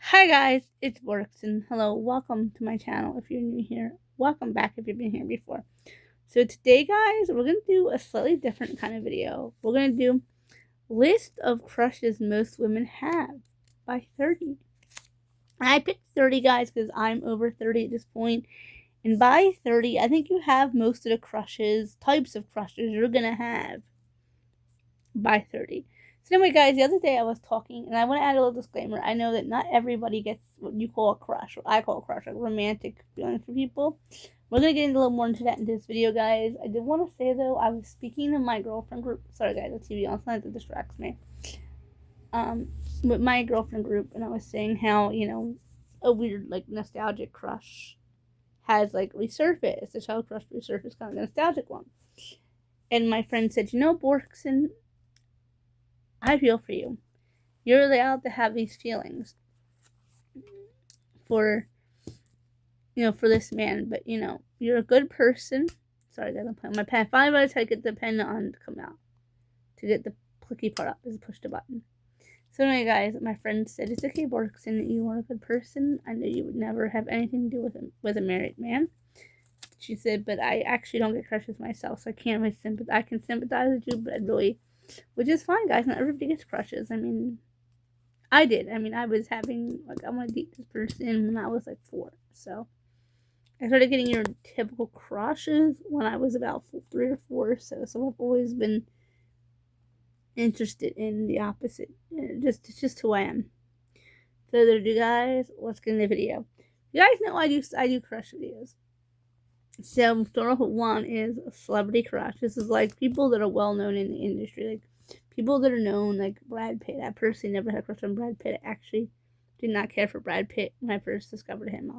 Hi guys, it's Works and hello, welcome to my channel if you're new here. Welcome back if you've been here before. So today guys, we're going to do a slightly different kind of video. We're going to do list of crushes most women have by 30. I picked 30 guys because I'm over 30 at this point. And by 30, I think you have most of the types of crushes you're going to have by 30. So anyway, guys, the other day I was talking, and I want to add a little disclaimer. I know that not everybody gets what you call a crush, what I call a crush, like romantic feelings for people. We're going to get a little more into that in this video, guys. I did want to say, though, I was speaking to my girlfriend group. Sorry, guys, the TV on sometimes it distracts me. With my girlfriend group, and I was saying how, a weird, like, nostalgic crush has, like, resurfaced. A child crush resurfaced, kind of a nostalgic one. And my friend said, Borkson, I feel for you. You're allowed to have these feelings for, for this man, but, you're a good person. Sorry, guys, I'm playing my pen. Finally, I try to get the pen on to come out. To get the clicky part up, is push the button. So anyway, guys, my friend said, it's okay, Borkson, you are a good person. I know you would never have anything to do with a married man. She said, but I actually don't get crushes myself, so I can't really sympathize. I can sympathize with you, but which is fine, guys. Not everybody gets crushes. I mean, I did. I mean, I was having, I want to date this person when I was like 4. So I started getting your typical crushes when I was about 3 or 4. So I've always been interested in the opposite. It's just who I am. So there you guys. Let's get in the video. You guys know I do crush videos. So one is a celebrity crush. This is like people that are well known in the industry, like people that are known, like Brad Pitt. I personally never had a crush on Brad Pitt. I actually did not care for Brad Pitt when I first discovered him.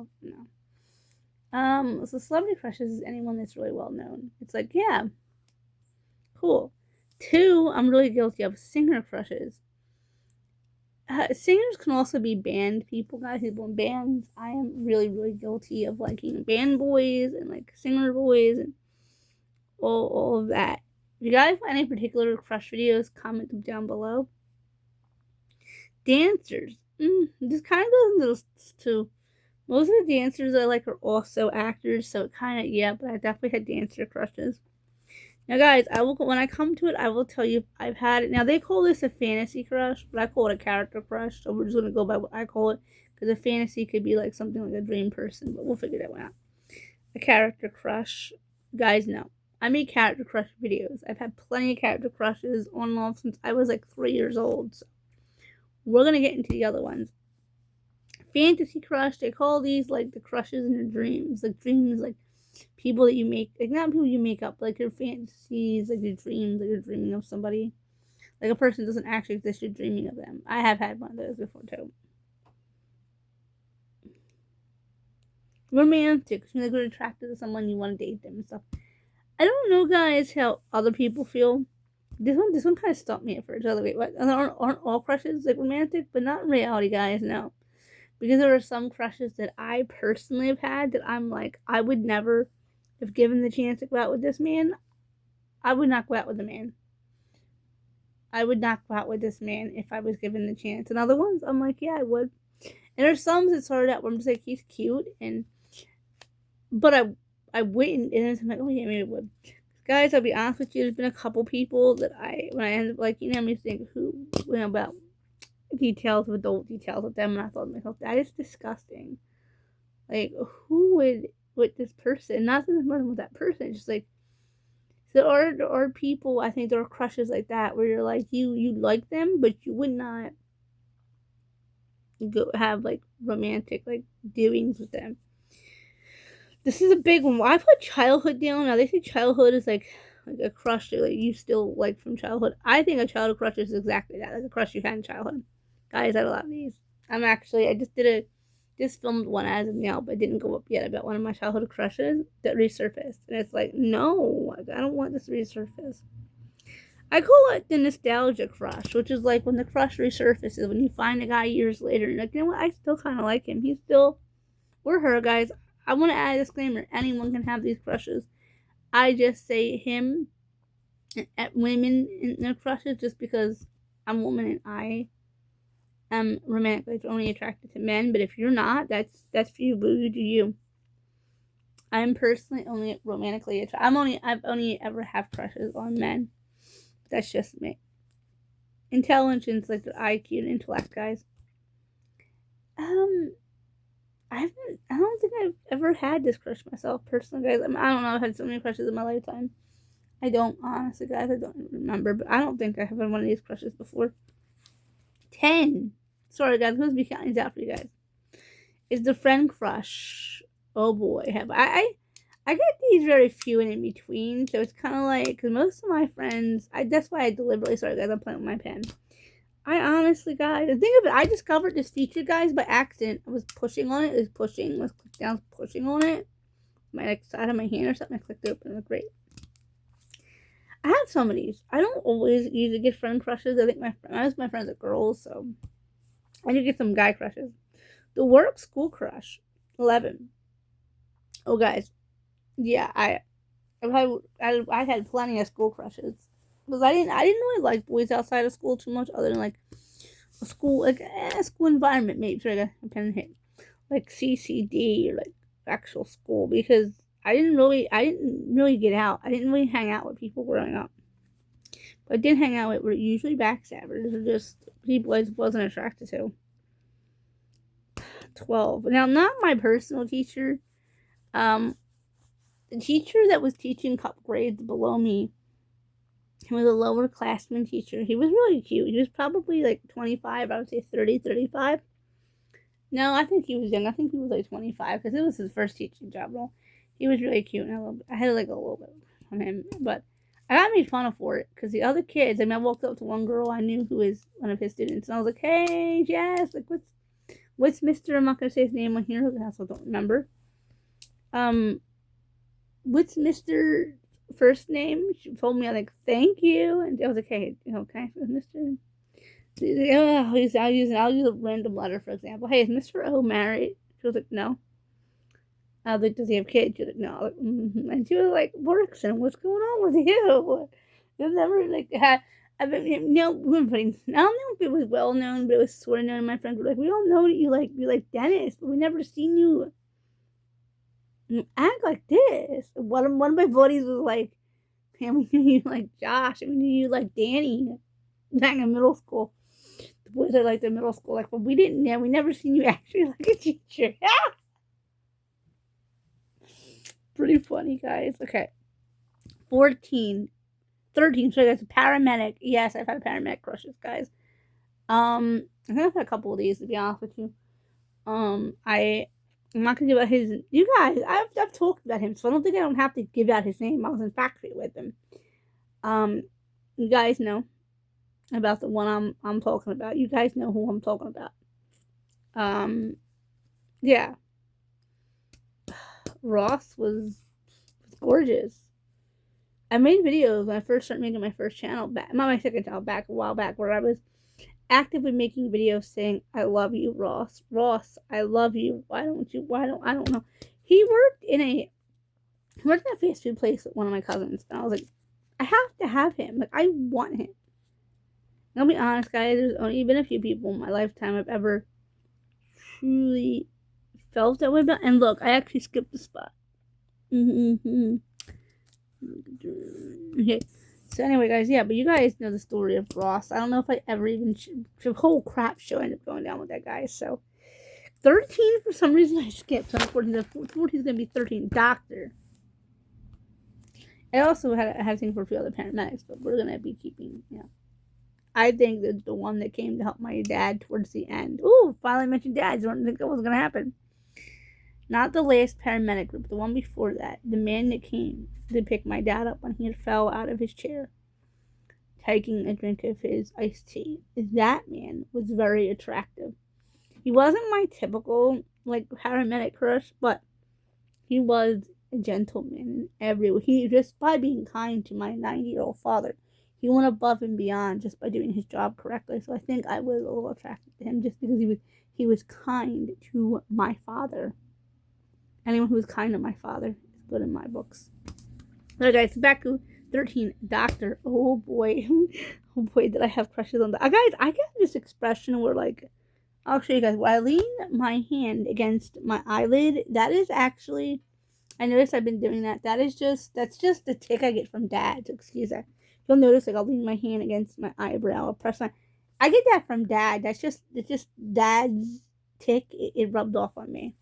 So celebrity crushes is anyone that's really well known. It's like, yeah, cool. 2, I'm really guilty of singer crushes. Singers can also be band people, guys. People in bands. I am really, really guilty of liking band boys and like singer boys and all of that. If you guys have any particular crush videos, comment them down below. Dancers. This kind of goes into this too. Most of the dancers I like are also actors, so it kind of, yeah, but I definitely had dancer crushes. Now, guys, when I come to it, I will tell you I've had it. Now, they call this a fantasy crush, but I call it a character crush, so we're just going to go by what I call it, because a fantasy could be like something like a dream person, but we'll figure that one out. A character crush, guys, no. I make character crush videos. I've had plenty of character crushes on love since I was like 3 years old, so we're going to get into the other ones. Fantasy crush, they call these like the crushes in your dreams, like dreams, like people that you make, like not people you make up, like your fantasies, like your dreams, like you're dreaming of somebody, like a person doesn't actually exist, you're dreaming of them. I have had one of those before too. Romantic, you're like attracted to someone, you want to date them and stuff. I don't know, guys, how other people feel. This one kind of stumped me at first. I was like, wait, what? Aren't all crushes like romantic? But not in reality, guys. No, because there are some crushes that I personally have had that I'm like, I would never, if given the chance to go out with this man, I would not go out with the man. I would not go out with this man if I was given the chance. And other ones, I'm like, yeah, I would. And there's some that started out where I'm just like, he's cute, but I wouldn't, and then I'm like, oh yeah, maybe I would. Guys, I'll be honest with you, there's been a couple people that when I ended up liking them, I think about adult details of them, and I thought to myself, that is disgusting. Like, who would, with this person, not that there's with that person, it's just like, so there are people, I think there are crushes like that, where you're like, you like them, but you would not go have, like, romantic, like, doings with them. This is a big one. I put childhood down. Now, they say childhood is, like a crush that like, you still like from childhood. I think a childhood crush is exactly that, like a crush you had in childhood. Guys, I had a lot of these. I just filmed one as of now, but it didn't go up yet, about one of my childhood crushes that resurfaced. And it's like, no, I don't want this to resurface. I call it the nostalgia crush, which is like when the crush resurfaces, when you find a guy years later, and like, you know what, I still kind of like him. He's still, or her, guys. I want to add a disclaimer. Anyone can have these crushes. I just say him at women in their crushes just because I'm a woman and I romantically only attracted to men, but if you're not, that's for you, boo. You do you. I'm personally only romantically attracted. I've only ever have crushes on men. That's just me. Intelligence, like the IQ and intellect, guys. I don't think I've ever had this crush myself personally, guys. I don't know. I've had so many crushes in my lifetime. I don't, honestly, guys. I don't remember, but I don't think I have had one of these crushes before. 10. Sorry, guys. I'm supposed to be counting these out for you guys. Is the friend crush? Oh boy, have I get these very few and in between, so it's kind of like, because most of my friends, that's why I deliberately, sorry guys, I'm playing with my pen. I honestly, guys, the thing of it, I discovered this feature, guys, by accident. I was pushing on it, was pushing on it. My like side of my hand or something, I clicked it open, it was great. I have some of these. I don't always usually get friend crushes. I think most of my friends are girls, so I do get some guy crushes. The work school crush, 11. Oh, guys, yeah, I had plenty of school crushes because I didn't really like boys outside of school too much, other than like a school school environment, maybe so I got a pen hit like CCD or like actual school, because I didn't really get out. I didn't really hang out with people growing up. But I did hang out with were usually backstabbers or just people I wasn't attracted to. 12. Now, not my personal teacher. The teacher that was teaching cup grades below me, he was a lower classman teacher. He was really cute. He was probably like 25. I would say 30, 35. No, I think he was young. I think he was like 25 because it was his first teaching job role. He was really cute, and I had like a little bit on him, but I got made fun of for it because the other kids. I walked up to one girl I knew who was one of his students, and I was like, "Hey, Jess, like what's Mister? I'm not gonna say his name on here because I also don't remember. What's Mr. first name?" She told me, I like, "Thank you," and I was like, "Hey, okay, Mr. I'll use a random letter, for example. Hey, is Mr. O married?" She was like, "No." I was like, "Does he have kids?" She was like, "No." Like, mm-hmm. And she was like, "Workson, what's going on with you?" You've never like had. I mean, no, I don't know if it was well known, but it was sort of known. My friends were like, "We all know that you like Dennis, but we never seen you act like this." One of my buddies was like, "Man, we knew you like Josh, and we knew you like Danny back in middle school. The boys are like the middle school, like, but we didn't know. We never seen you actually like a teacher." Pretty funny, guys. Okay, 13. So that's a paramedic. Yes, I've had paramedic crushes, guys. I think I've had a couple of these, to be honest with you. I'm not gonna give out his. You guys, I've talked about him, so I don't have to give out his name. I was in factory with him. You guys know about the one I'm talking about. You guys know who I'm talking about. Yeah, Ross was gorgeous. I made videos when I first started making my first channel back, not my second channel, back a while back, where I was actively making videos saying, "I love you, Ross. Ross, I love you. I don't know." He worked in a fast food place with one of my cousins, and I was like, I have to have him. Like, I want him. And I'll be honest, guys, there's only been a few people in my lifetime I've ever truly felt that way about. And look, I actually skipped the spot. Okay. So anyway, guys, yeah, but you guys know the story of Ross. I don't know if I ever even the whole crap show ended up going down with that guy. So 13 for some reason I skipped. So 14 is gonna be 13. Doctor. I also had a thing for a few other paramedics, but we're gonna be keeping, I think that the one that came to help my dad towards the end. Ooh, finally mentioned dads. I didn't think that was gonna happen. Not the last paramedic group, the one before that. The man that came to pick my dad up when he had fell out of his chair, taking a drink of his iced tea. That man was very attractive. He wasn't my typical like paramedic crush, but he was a gentleman everywhere. He just by being kind to my 90-year-old father, he went above and beyond just by doing his job correctly. So I think I was a little attracted to him just because he was kind to my father. Anyone who is kind to my father is good in my books. Alright, guys, back to 13. Doctor. Oh boy. Oh boy, did I have crushes on that. Guys, I got this expression where, like, I'll show you guys. Where I lean my hand against my eyelid, that is actually, I noticed I've been doing that. That's just the tick I get from Dad. So excuse that. You'll notice, like, I'll lean my hand against my eyebrow. I'll press my, I get that from Dad. It's just Dad's tick. It rubbed off on me.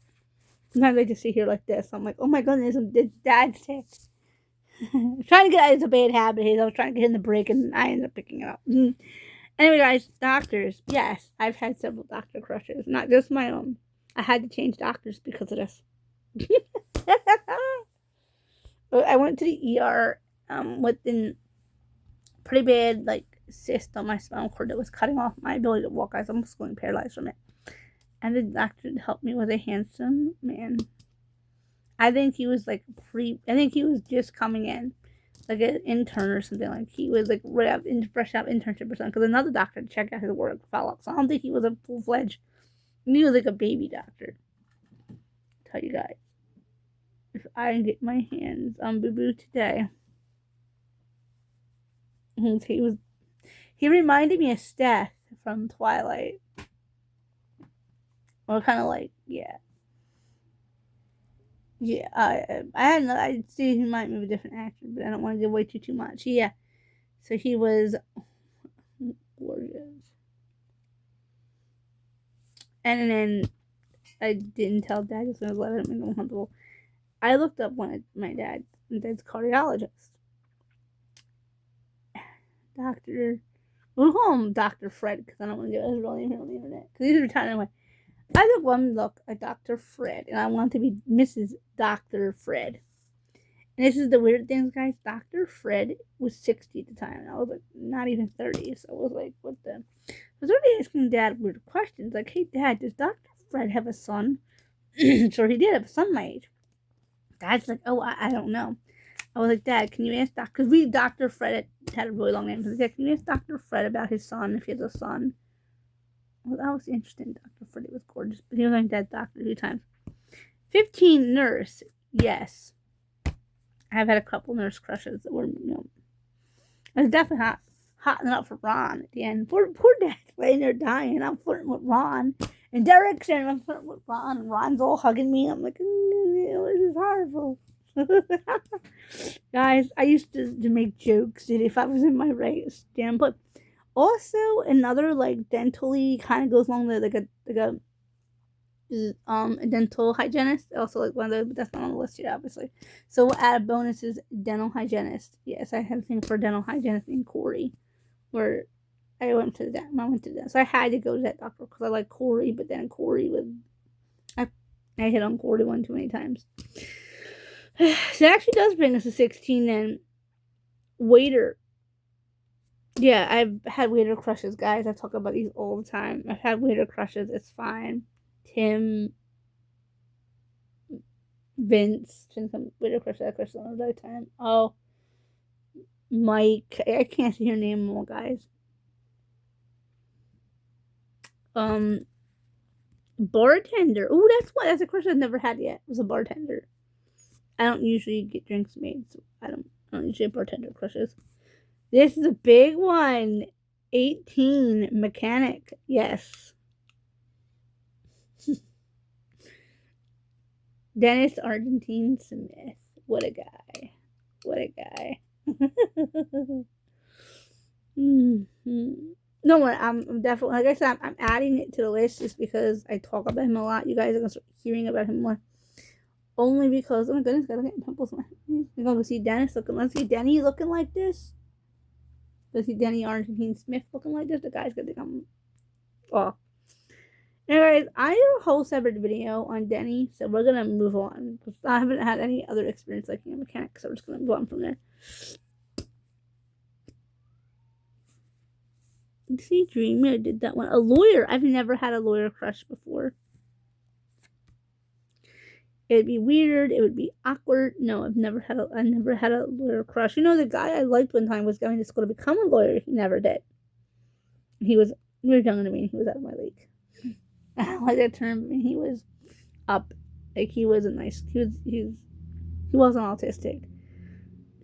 Sometimes I just sit here like this. I'm like, oh my goodness, it's Dad's tick. I'm trying to get out. It's a bad habit. I was trying to get in the break, and I ended up picking it up. Anyway, guys, doctors. Yes, I've had several doctor crushes, not just my own. I had to change doctors because of this. I went to the ER with a pretty bad, like, cyst on my spinal cord that was cutting off my ability to walk. I was almost going paralyzed from it. And the doctor helped me was a handsome man. I think he was like I think he was just coming in, like an intern or something. Like he was like fresh out internship or something. Because another doctor checked out his work, follow up. So I don't think he was a full-fledged. He was like a baby doctor. I'll tell you guys, if I get my hands on Boo Boo today, he reminded me of Steph from Twilight. Or kind of like, yeah. Yeah, I'd see he might be a different actor, but I don't want to give away too much. Yeah, so he was gorgeous. And then I didn't tell Dad because I was letting him uncomfortable. I looked up my dad's cardiologist. We'll call him Dr. Fred because I don't want to get his real name here on the internet. Because he's retired anyway. I took one look at Dr. Fred, and I wanted to be Mrs. Dr. Fred. And this is the weird thing, guys. Dr. Fred was 60 at the time, and I was like not even 30. So I was like, what the? I was already asking Dad weird questions, like, hey, Dad, does Dr. Fred have a son? Sure, he did have a son my age. Dad's like, oh, I don't know. I was like, Dad, can you ask Because Dr. Fred had a really long name. So I was like, can you ask Dr. Fred about his son, if he has a son? Well, that was interesting. Dr. Freddy was gorgeous, but he was only dead doctor 2 times. 15 nurse, yes. I've had a couple nurse crushes that were, I was definitely hotting up for Ron at the end. Poor Dad laying there dying. I'm flirting with Ron, and Derek's there, and I'm flirting with Ron, and Ron's all hugging me. I'm like, this is horrible. Guys, I used to make jokes that if I was in my right standpoint. Also, another like dentally kind of goes along with like a dental hygienist. Also, like one of the that's not on the list yet, obviously. So we'll add a bonus is dental hygienist. Yes, I had a thing for dental hygienist in Corey, where I went to that. So I had to go to that doctor because I like Corey, but then Corey I hit on Corey one too many times. So that actually does bring us to 16 then. Waiter. Yeah, I've had waiter crushes, guys. I talk about these all the time. I've had waiter crushes. It's fine. Tim, Vince, waiter crushes. I crush them all the time. Oh, Mike. I can't see your name more, guys. Bartender. Oh, that's a crush I've never had yet. It was a bartender. I don't usually get drinks made, so I don't usually have bartender crushes. This is a big one. 18, mechanic. Yes. Dennis Argentine Smith. What a guy. No one. I'm definitely, like I said, I'm adding it to the list just because I talk about him a lot. You guys are going to start hearing about him more. Only because, oh my goodness, gotta get pimples on my head. You're going to see Dennis looking, let's see Denny looking like this. Let's see Denny Argentine Smith looking like this. The guy's going to think I'm, oh. Anyways, I did a whole separate video on Denny, so we're going to move on. I haven't had any other experience like a mechanic, so we're just going to move on from there. See, Dreamer did that one. A lawyer. I've never had a lawyer crush before. It'd be weird. It would be awkward. No, I've never had a lawyer crush. You know, the guy I liked one time was going to school to become a lawyer. He never did. He was younger than me. He was out of my league. I don't like that term. I mean, he was up. Like, he wasn't nice. He wasn't autistic.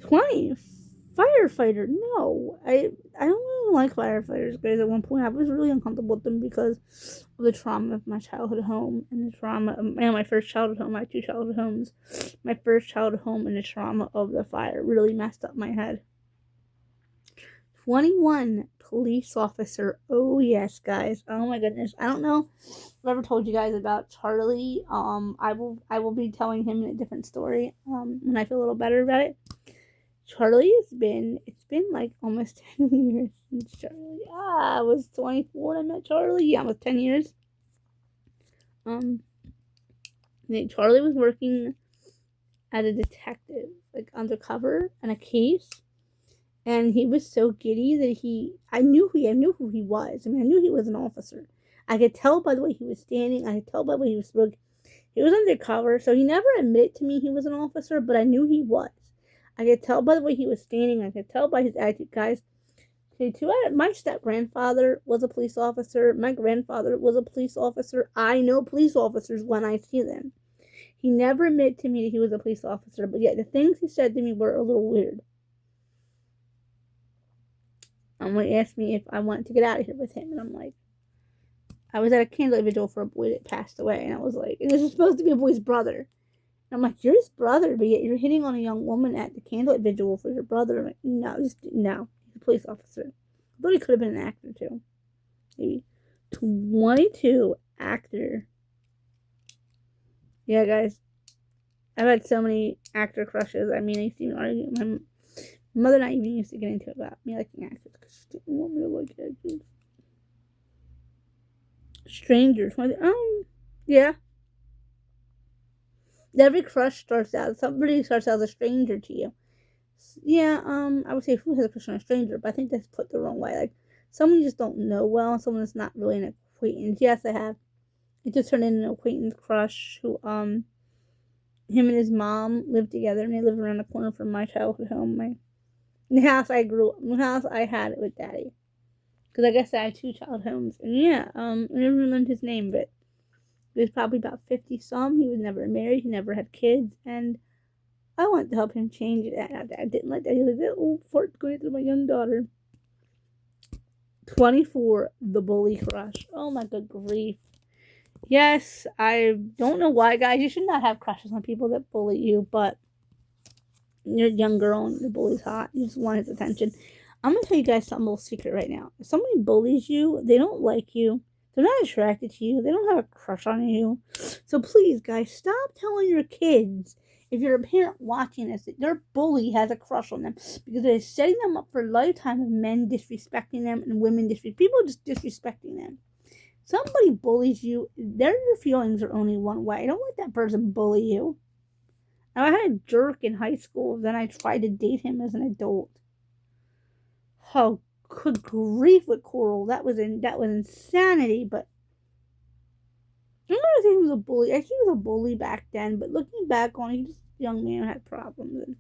20 firefighter. No, I don't want to even like firefighters, guys. At one point, I was really uncomfortable with them because of the trauma of my childhood home and the trauma of my first childhood home. I had 2 childhood homes. My first childhood home and the trauma of the fire really messed up my head. 21 police officer. Oh yes, guys. Oh my goodness. I don't know if I've ever told you guys about Charlie. I will be telling him a different story when I feel a little better about it. Charlie it's been like almost 10 years since Charlie. I was 24 when I met Charlie. Yeah, almost 10 years. Charlie was working as a detective, like undercover in a case. And he was so giddy that I knew who he was. I mean, I knew he was an officer. I could tell by the way he was standing. I could tell by the way he was spoke. He was undercover, so he never admitted to me he was an officer, but I knew he was. I could tell by the way he was standing. I could tell by his attitude, guys. My step-grandfather was a police officer. My grandfather was a police officer. I know police officers when I see them. He never admitted to me that he was a police officer, but yet the things he said to me were a little weird. He asked me if I wanted to get out of here with him, and I'm like, I was at a candlelight vigil for a boy that passed away, and I was like, and this is supposed to be a boy's brother. And I'm like, you're his brother, but yet you're hitting on a young woman at the candlelight vigil for your brother. I'm like, no, he's a police officer. I thought he could have been an actor too. Maybe. 22 actor. Yeah, guys. I've had so many actor crushes. I mean, I used to even argue. My mother and I even used to get into it about me liking actors because she didn't want me to like actors. Strangers. Yeah. Every crush somebody starts out as a stranger to you. Yeah, I would say who has a crush on a stranger, but I think that's put the wrong way. Like, someone you just don't know well, someone that's not really an acquaintance. Yes, I have. It just turned into an acquaintance crush who, him and his mom lived together, and they lived around the corner from my childhood home. The house I had it with Daddy. Because I guess I had 2 childhood homes. And yeah, I never remember his name, but he was probably about 50-some. He was never married. He never had kids. And I wanted to help him change it. I didn't like that. He was like, oh, fart going through my young daughter. 24, the bully crush. Oh my good grief. Yes, I don't know why, guys. You should not have crushes on people that bully you, but you're a young girl and the bully's hot. You just want his attention. I'm going to tell you guys something, a little secret right now. If somebody bullies you, they don't like you. They're not attracted to you. They don't have a crush on you. So please, guys, stop telling your kids, if you're a parent watching this, that their bully has a crush on them. Because they're setting them up for a lifetime of men disrespecting them and women people just disrespecting them. Somebody bullies you, their feelings are only one way. Don't let that person bully you. Now, I had a jerk in high school, then I tried to date him as an adult. Oh, good grief with Coral. That was insanity, but I'm not gonna say he was a bully. I think he was a bully back then, but looking back on it, he just a young man who had problems. And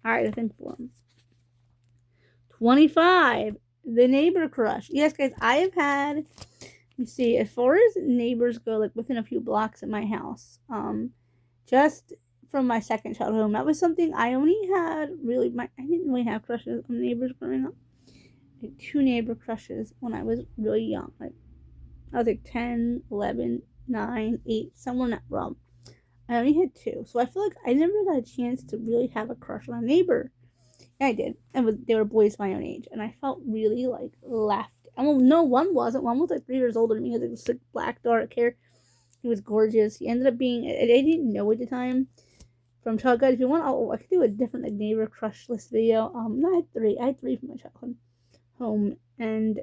I had to think for him. 25. The neighbor crush. Yes, guys, I have had, let me see, as far as neighbors go, like within a few blocks of my house, just from my second childhood home, that was something I only had really, I didn't really have crushes on neighbors growing up. Like 2 neighbor crushes when I was really young. Like, I was like 10, 11, 9, 8, somewhere in that realm. I only had 2. So I feel like I never got a chance to really have a crush on a neighbor. Yeah, I did. And they were boys my own age. And I felt really, like, left. No, one wasn't. One was, like, 3 years older than me. He had, like, sick, black, dark hair. He was gorgeous. He ended up being, I didn't know at the time. From childhood, guys, if you want, I could do a different, like, neighbor crush list video. No, I had 3 from my childhood home, and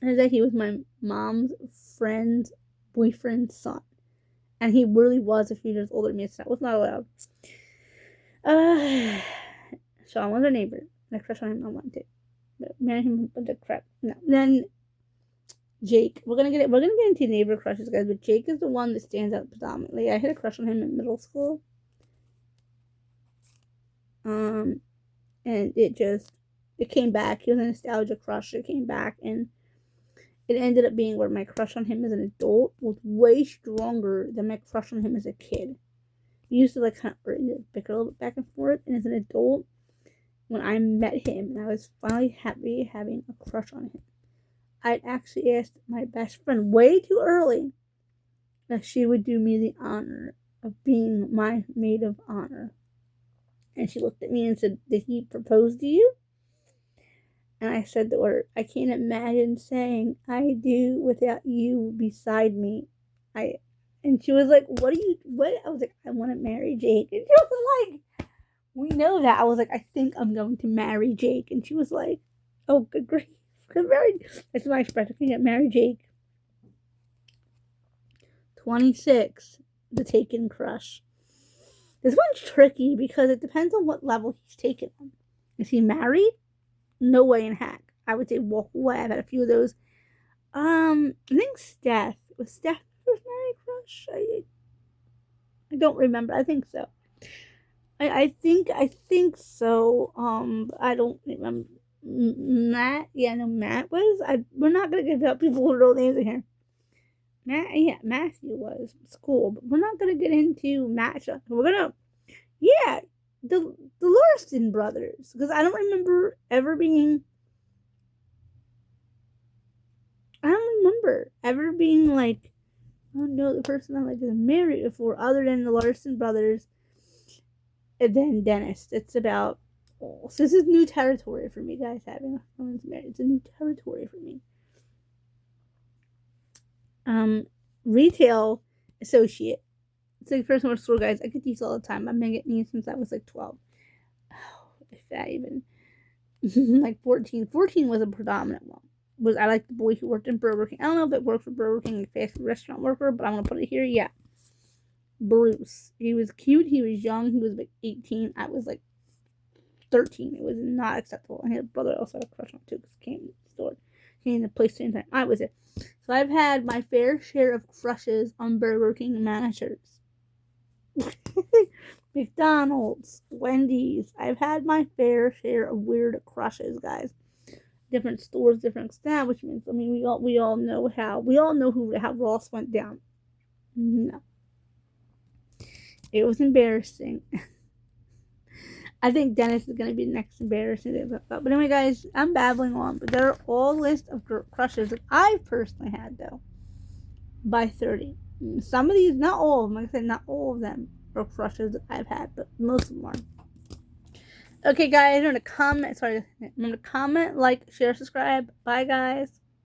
that he was my mom's friend's boyfriend's son, and he really was a few years older than me, so that was not allowed. So I was a neighbor, and I crushed on him. I wanted to, but marry him, but the crap. No. Then Jake, we're gonna get into neighbor crushes, guys. But Jake is the one that stands out predominantly. I had a crush on him in middle school, and it came back. He was a nostalgia crush. It came back, and it ended up being where my crush on him as an adult was way stronger than my crush on him as a kid. We used to, like, kind of bicker a little bit back and forth, and as an adult, when I met him and I was finally happy having a crush on him. I'd actually asked my best friend way too early that she would do me the honor of being my maid of honor. And she looked at me and said, "Did he propose to you?" And I said to her, "I can't imagine saying I do without you beside me." And she was like, "What?" I was like, "I want to marry Jake." And she was like, "We know that." I was like, "I think I'm going to marry Jake." And she was like, "Oh, good grief. Good marry." That's my expression. I get marry Jake. 26, the Taken crush. This one's tricky because it depends on what level he's taken on. Is he married? No way in heck. I would say walk away. I've had a few of those. I think Steph. Was Steph first married crush? I don't remember. I think so. I think so. I don't remember. Matt. Yeah, no, Matt was. We're not gonna give out people with real names in here. Matthew was. It's cool, but we're not gonna get into Matt. We're gonna, yeah, the Larson brothers, because I don't remember ever being. I don't remember ever being like, oh no, the person I like is married before, other than the Larson brothers, and then Dennis. It's about. Oh, so this is new territory for me, guys. Having someone's married, it's a new territory for me. Retail associate. It's like person with store, guys. I get these all the time. I've been getting these since I was like 12. Oh, if that even. Like 14. 14 was a predominant one. I like the boy who worked in Burger King. I don't know if it worked for Burger King, like fast food restaurant worker, but I'm gonna put it here. Yeah, Bruce. He was cute. He was young. He was like 18. I was like 13. It was not acceptable. And his brother also had a crush on too, because he came to the store. He came to the place same time I was there. So I've had my fair share of crushes on Burger King managers. McDonald's, Wendy's. I've had my fair share of weird crushes, guys. Different stores, different establishments. I mean, we all know how Ross went down. No, it was embarrassing. I think Dennis is going to be the next embarrassing. But anyway, guys, I'm babbling on. But there are all lists of crushes that I've personally had, though, by 30. Some of these, not all of them. Like I said, not all of them are crushes that I've had, but most of them are. Okay, guys, I'm going to comment, like, share, subscribe. Bye, guys.